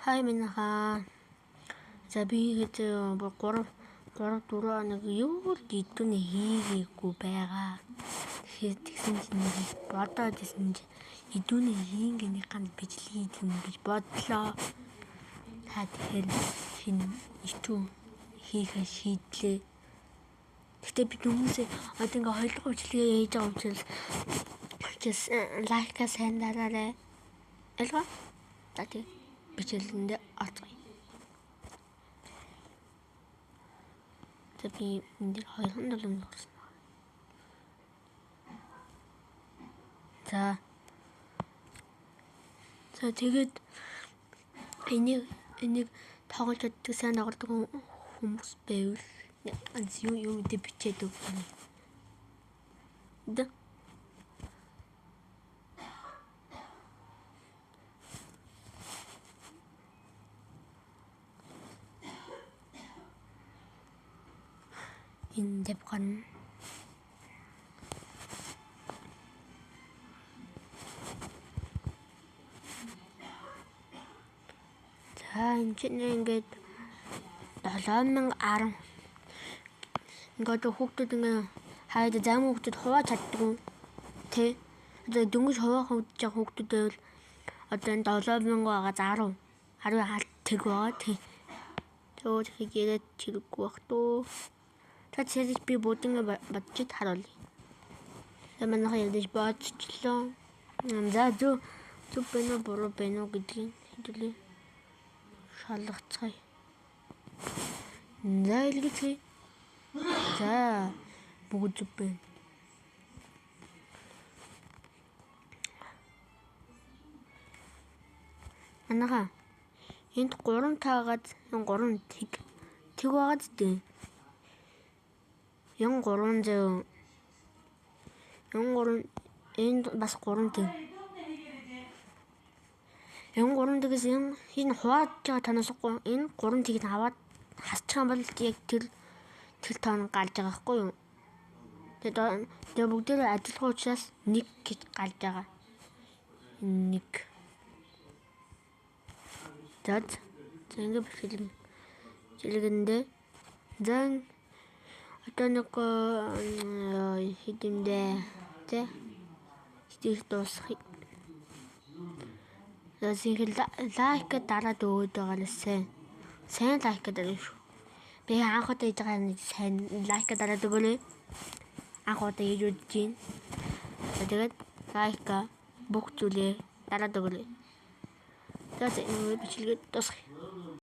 Хай минь хаа. За би хэд 3 4 хоног юу л идүүнэ хийгээгүй байгаа. Тэгэхээр тэгсэн чинь бодоод исэн чинь идүүнэ хийнгэнийх нь бичлэг хийх гэж бодлоо. Тэгэхээр шинэ ичүү хийхээ шийдлээ. Гэтэ бид хүмүүсээ одоо ингээ хоёрдугаар бичлэгээ хийж байгаа учраас лайка сайн дараарай. Ялгаа. За тийм бичлэгэндээ орцгоё. Би энэ 207 болсон. За тэгээд энийг тоглож чаддаг сайн тоглодог хүмүүс байвал юу гэдэг бичээд өгнө. Энэ дэвгэн энэ чинь ингээд 7010 ингээд хүүхдүүд ингээ хайд зам хүүхдүүд хувааж чаддгүй тий. Одоо дөнгөж хуваах хүүхдүүд байвал одоо энэ 7000 байгаа 10 тэг байгаа тий. Төөж хийгээд чирэггүй бах туу. Тэгээд би будинг бодчихэд харуулъя. За манайхаа ядаж бодчихлоо. За зүг байна уу буруу байна уу гэдгийг хэдүүлээ. Шалгацгаая. За илгээцгээе. За бүгд зүг байна. Манайхаа энд 3 таагаад 3 тэг байгаад дээ. 300 энд бас 3 тэг. 3 тэгээс энэ хувааж байгаа танасахгүй энэ 3 тэг нь аваад хасчих юм бол яг тэр тоон гарч байгаа байхгүй юу? Тэгээд бүгдээрээ адилхан учраас 1 гэж гарч байгаа. 1. За ингэ бичлэгэндээ за одоо нэг хэдиндээ тэ стих дуусгах. За лайк дараад өгөөд байгаа л сайн лайк дараа шүү. Би анх удаа хийж байгаа нэг сайн лайк дараад өгөөрэй. Анх удаа хийж үзэж байна. Тэгээд лайк бүх зүйлээ дараад өгөөрэй. За энэ бичлэгээ дуусгая.